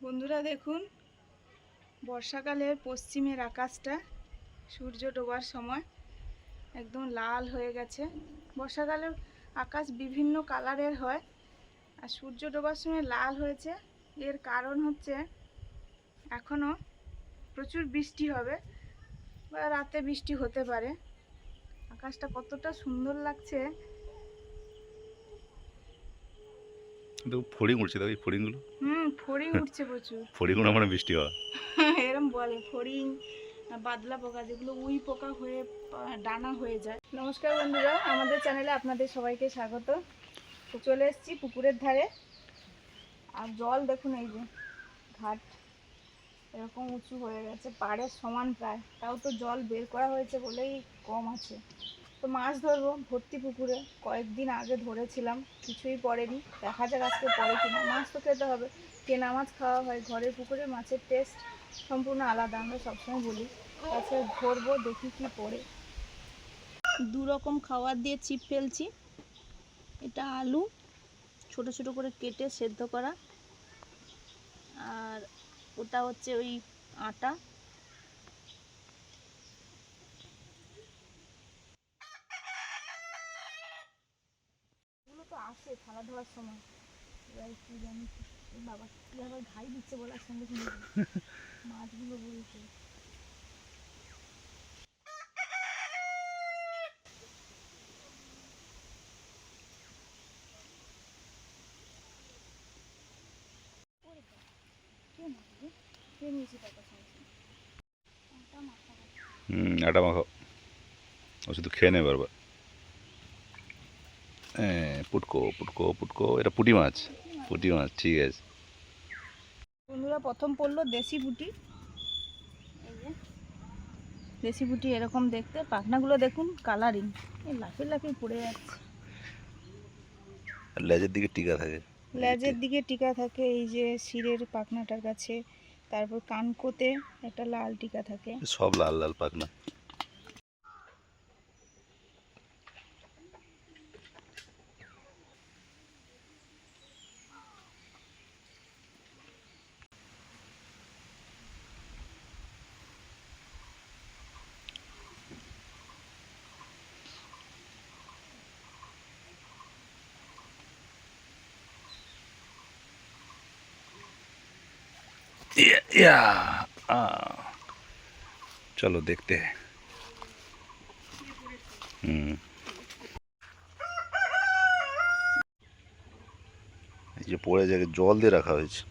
বন্ধুরা দেখুন, বর্ষাকালের পশ্চিমের আকাশটা সূর্য ডোবার সময় একদম লাল হয়ে গেছে। বর্ষাকালের আকাশ বিভিন্ন কালারের হয়, আর সূর্য ডোবার সময় লাল হয়েছে। এর কারণ হচ্ছে এখনও প্রচুর বৃষ্টি হবে বা রাতে বৃষ্টি হতে পারে। আকাশটা কতটা সুন্দর লাগছে। ফড়িং উঠছে, দেখো এই ফড়িংগুলো। ফড়িং উঠছে প্রচুর। ফড়িং ওঠা মানে বৃষ্টি হওয়া। এরম বলে ফড়িং, বাদলা পোকা, যেগুলো উই পোকা হয়ে ডানা হয়ে যায়। নমস্কার বন্ধুরা, আমাদের চ্যানেলে আপনাদের সবাইকে স্বাগত। তো চলে এসেছি পুকুরের ধারে, আর জল দেখুন, এই যে ঘাট এরকম উঁচু হয়ে গেছে, পাড়ের সমান প্রায়, তাও তো জল বের করা হয়েছে বলেই কম আছে। তো মাছ ধরবো ভর্তি পুকুরে, কয়েকদিন আগে ধরেছিলাম, কিছুই পড়েনি। দেখা যাক আজকে পড়ে কিনা। মাছ তো খেতে হবে, কেনা মাছ খাওয়া হয়, ঘরের পুকুরে মাছের টেস্ট সম্পূর্ণ আলাদা, আমরা সবসময় বলি। আজকে ধরবো, দেখি কি পড়ে। দু রকম খাবার দিয়ে ছিপ ফেলছি। এটা আলু ছোট ছোট করে কেটে সেদ্ধ করা, আর ওটা হচ্ছে ওই আটা। এগুলো তো আসে থালা ধোয়ার সময়, এবার কি জানি বাবা কি আবার ঘাই দিচ্ছে বলার সঙ্গে সঙ্গে মাছগুলো বলছে। আটা মাখাও, ও শুধু খেয়ে নেবে বারবার। পুটকো পুটকো পুটকো, এটা পুঁটি মাছ। পুঁটি মাছ, ঠিক আছে। বন্ধুরা, প্রথম পড়লো দেশি পুঁটি। এই যে দেশি পুঁটি এরকম দেখতে, পাখনাগুলো দেখুন কালারিং, এই লাফিয়ে লাফিয়ে পড়ে যাচ্ছে। লেজের দিকে টিকা থাকে। লেজের দিকে টিকা থাকে, এই যে শিরের পাখনাটার কাছে, তারপর কানকোতে একটা লাল টিকা থাকে। সব লাল লাল পাখনা। চলো দেখতে। এই যে পড়ে জায়গায় জল দিয়ে রাখা হয়েছে।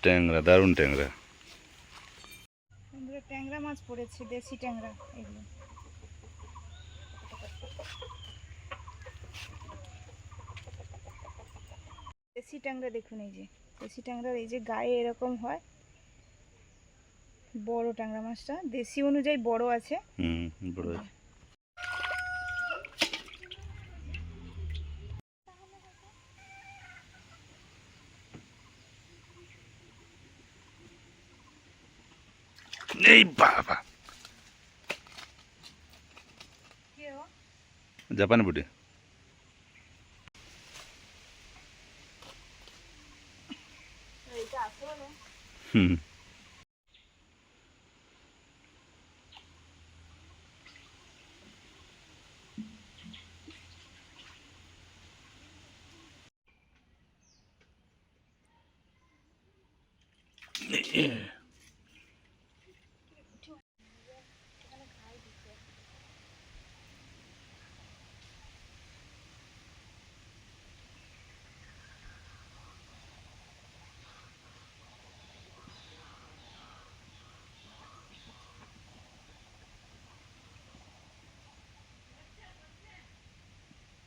ট্যাংরা, দারুণ ট্যাংরা। ট্যাংরা মাছ পড়েছে, দেশি ট্যাংরা এগুলো। দেশি ট্যাংরা দেখুন, এই যে দেশি ট্যাংরার এই যে গায়ে এরকম হয়। বড় ট্যাংরা মাছটা দেশি অনুযায়ী বড় আছে। বড় আছে। এই বাবা, জাপানি পুঁটি। হুম।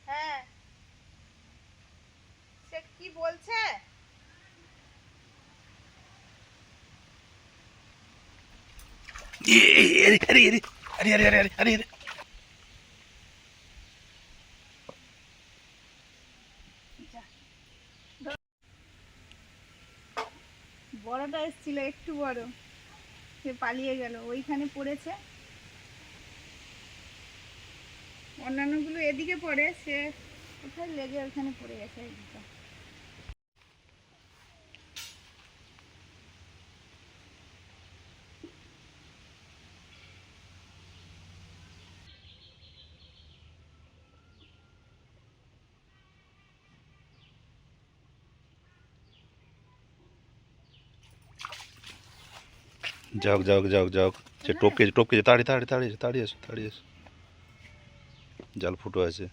হ্যাঁ, সে কি বলছে? আরে আরে আরে আরে আরে আরে আরে, বড়টা এসেছিল, একটু বড়, সে পালিয়ে গেল, ওইখানে পড়েছে। অন্যান্যগুলো এদিকে পড়ে, সে কোথায় লেগে ওখানে পড়ে গেছে এই দুটো। যাও যাও যাও যাও, সে টপকে টপকে তাড়ি তাড়ি তাড়ি তাড়ি এসো তাড়ি এসো, জাল ফুটো আছে।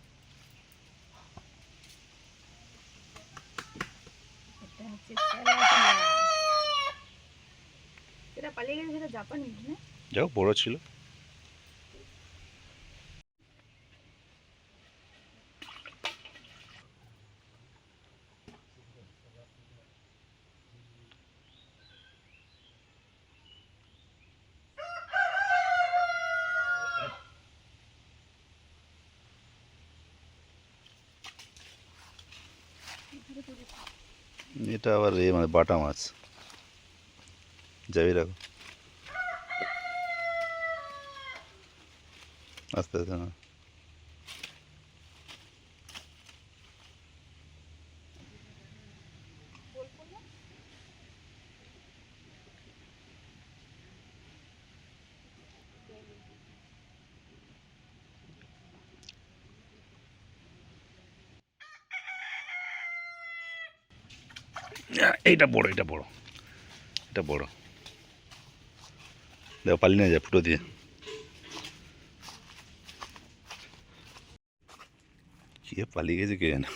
এটা হচ্ছে তেলাপিয়া। এটা পালিয়ে গেছে, সেটা জাপানি না? যাও, বড় ছিল। এটা আবার মানে বাটা মাছ। যাবি রাখো, আস্তে আস্তে না। এইটা বড়, এটা বড়, এটা বড়। দেখো পালিয়ে নিয়ে যায় ফুটো দিয়ে। কি পালিয়ে গেছে কে জানে।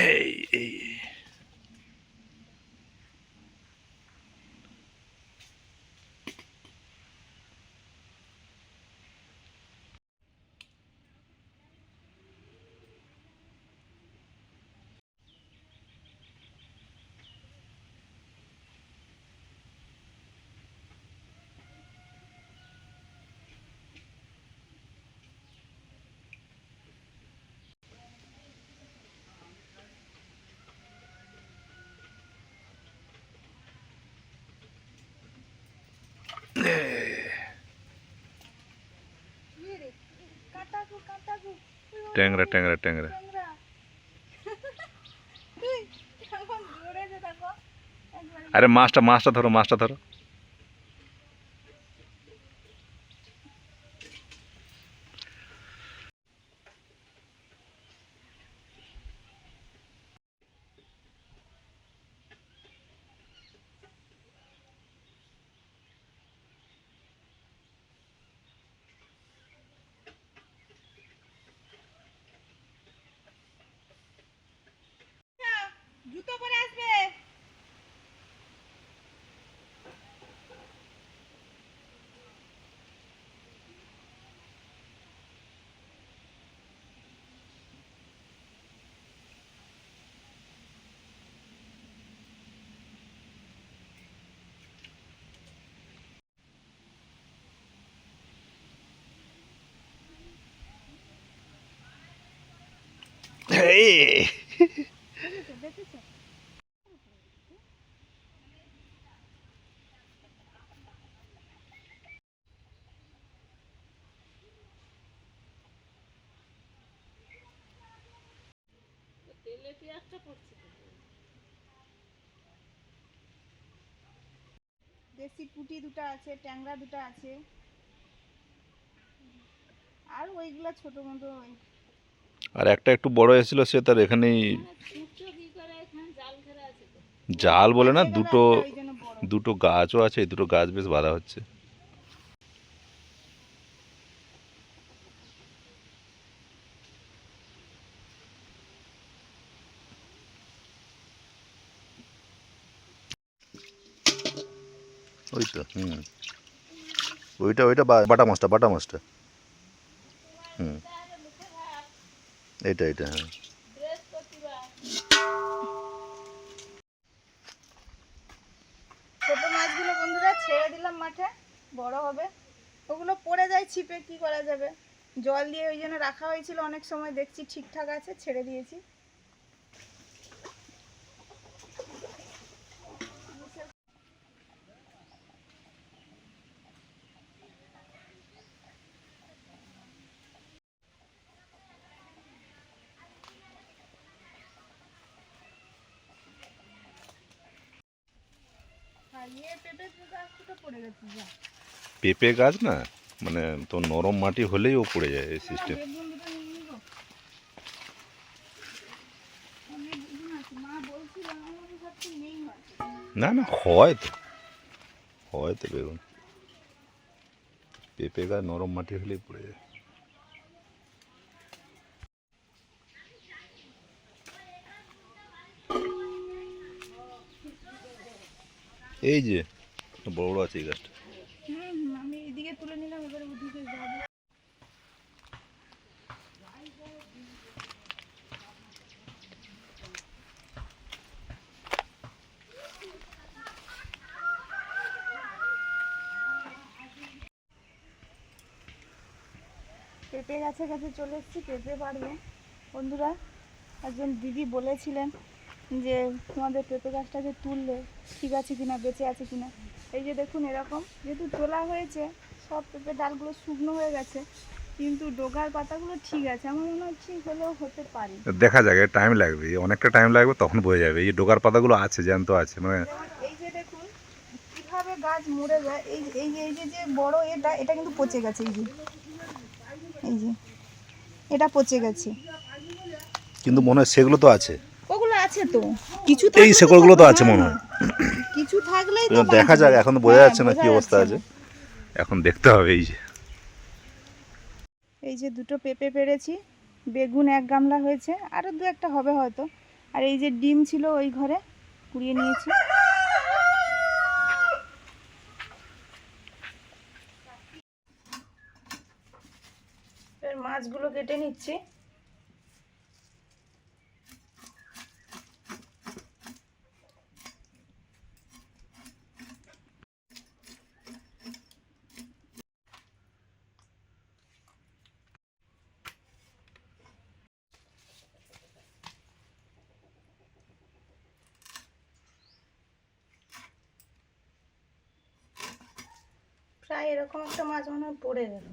এই এই ট্যাংরা ট্যাংরা ট্যাংরা। আরে মাছটা মাছটা ধরো, মাছটা ধরো। জুতো পরে আসবে। এই দেখেছো? দেশি পুঁটি দুটো আছে, ট্যাংরা দুটো আছে, আর ওইগুলা ছোট মতো। আর একটা একটু বড় এসেছিল, সে তার এখানেই। ছুটছো কি করে জাল বলে না, পেঁপে দুটো গাছটা ওই জন্য বড়। দুটো গাছও আছে, এই দুটো গাছ বেশ বাঁধা হচ্ছে। ওই তো ওইটা ওইটা বাটা মাছটা, বাটা মাছটা। হুম, এইটা এইটা, হ্যাঁ। ছোট মাছগুলো বন্ধুরা ছেড়ে দিলাম মাঠে, বড় হবে। ওগুলো পড়ে যায় ছিপে, কি করা যাবে। জল দিয়ে ওই জন্য রাখা হয়েছিল, অনেক সময় দেখছি ঠিকঠাক আছে, ছেড়ে দিয়েছি। আর পেঁপে গাছটা পড়ে গেছে যা। পেঁপে গাছ না, মানে তো নরম মাটি হলেই ও পড়ে যায় এই সিস্টেম। বেগুন দুটো নিয়ে নিবো। অনেক বেগুন আছে, মা বলছিল, আমার ভাবছি নেই হয়তো। না না, হয় তো, হয় তো বেগুন। পেঁপে গাছ নরম মাটি হলেই পড়ে যায়। এই যে বড় বড় আছে এই গাছটা। আমি এইদিকে তুলে নিলাম, এবারে ওদিকে যাবো। পেঁপে গাছে কাছে চলে এসেছি, পেঁপে পারবো। বন্ধুরা, একজন দিদি বলেছিলেন যে তোমাদের পেঁপে গাছটাকে তুললে ঠিক আছে কিনা, বেঁচে আছে কিনা। এই যে দেখুন, এরকম যেহেতু তোলা হয়েছে, সব পেঁপে ডালগুলো শুকনো হয়ে গেছে, কিন্তু ডোগার পাতাগুলো ঠিক আছে। আমার মনে হচ্ছে হলেও হতে পারে। দেখা যাক, টাইম লাগবে, অনেকটা টাইম লাগবে, তখন বোঝা যাবে। এই ডোগার পাতাগুলো আছে, জ্যান্ত আছে, মানে যেমন এই যে দেখুন কিভাবে গাছ মরে যায়। এই এই যে এই যে যে বড় এটা কিন্তু পচে গেছে। এই যে এটা পচে গেছে, কিন্তু মনে হয় সেগুলো তো আছে। ওগুলো আছে তো, কিছু এই থাকলে শেকড়গুলো তো আছে হ্যাঁ, মনে হয়। কিছু থাকলেই তো দেখা যাক, বাঁচবে। এখন তো বোঝা হ্যাঁ, যাচ্ছে না কি বোঝা অবস্থা যাচ্ছে আছে, না। এখন দেখতে হবে। এই যে এই যে দুটো পেঁপে পেরেছি, বেগুন এক গামলা হয়েছে, আরও দু একটা হবে হয়তো। আর এই যে ডিম ছিল ওই ঘরে, কুড়িয়ে নিয়েছি। এবার মাছগুলো কেটে নিচ্ছি। প্রায় এরকম একটা মাছ মনে হয় পড়ে গেল,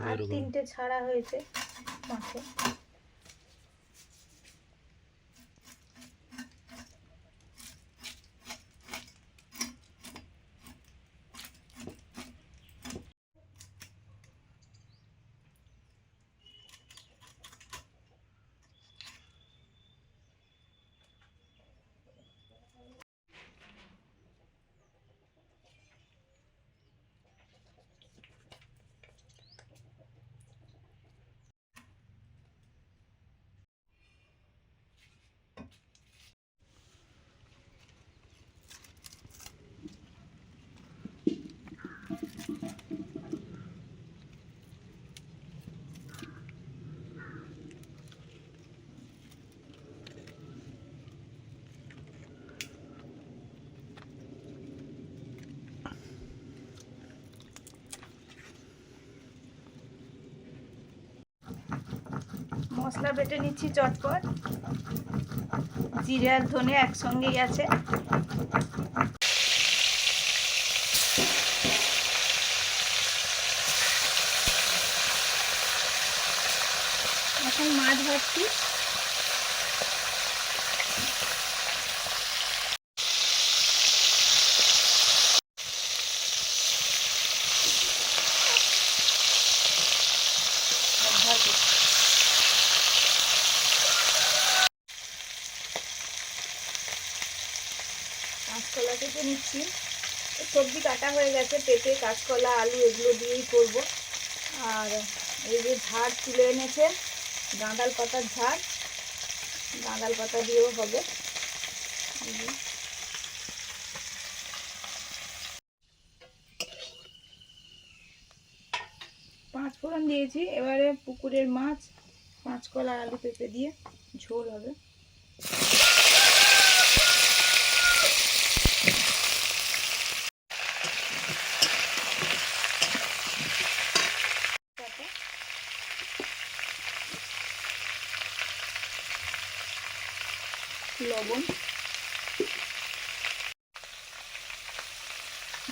আর তিনটে ছাড়া হয়েছে মাছে। মশলা বেটে নিচ্ছি চটপট, জিরে আর ধনে একসঙ্গেই আছে। এখন মাছ ভাজছি। কাঁচকলা কেটে নিচ্ছি। সবজি কাটা হয়ে গেছে, পেঁপে, কাঁচকলা, আলু এগুলো দিয়েই করব। আর এই যে ঝাড় তুলে এনেছে, গাঁদাল পাতার ঝাড়, গাঁদাল পাতা দিয়েও হবে। এই যে পাঁচ ফোড়ন দিয়েছি। এবারে পুকুরের মাছ, কাঁচকলা, আলু, পেঁপে দিয়ে ঝোল হবে। লবণ,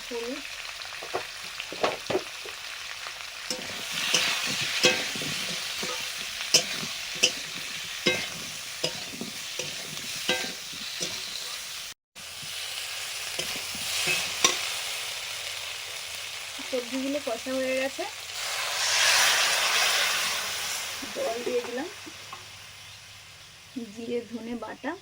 হলুদ, সবজিগুলো কষা হয়ে গেছে, জল দিয়ে দিলাম, জিরে ধনে বাটা,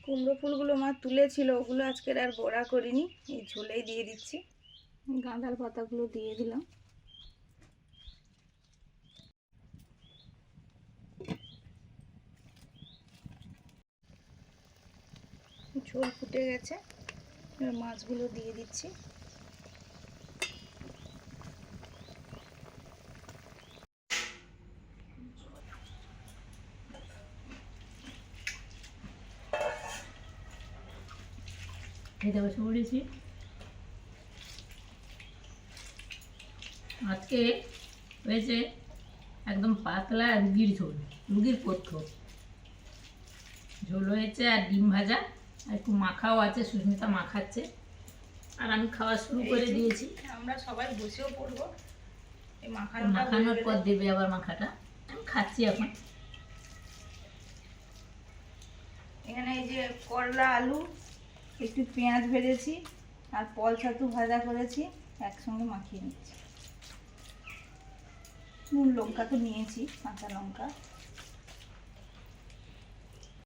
কুমড়ো ফুলগুলো মা তুলেছিল, ওগুলো আজকের আর বড়া করিনি, এই ঝোলেই দিয়ে দিচ্ছি। গাঁদাল পাতাগুলো দিয়ে দিলাম। ঝোল ফুটে গেছে, এবার মাছগুলো দিয়ে দিচ্ছি। খেতে বসে পড়েছি। আজকে হয়েছে একদম পাতলা রুগীর ঝোল, রুগীর পথ্য ঝোল হয়েছে, আর ডিম ভাজা, আর একটু মাখাও আছে, সুস্মিতা মাখাচ্ছে, আর আমি খাওয়া শুরু করে দিয়েছি। আমরা সবাই বসেও পড়বো, এই মাখানোর পর দেবে আবার মাখাটা, আমি খাচ্ছি এখন। এখানে এই যে করলা, আলু, একটু পেঁয়াজ ভেজেছি, আর পল ছাতু ভাজা করেছি, একসঙ্গে মাখিয়ে নিচ্ছি। নুন লঙ্কা তো নিয়েছি, কাঁচা লঙ্কা।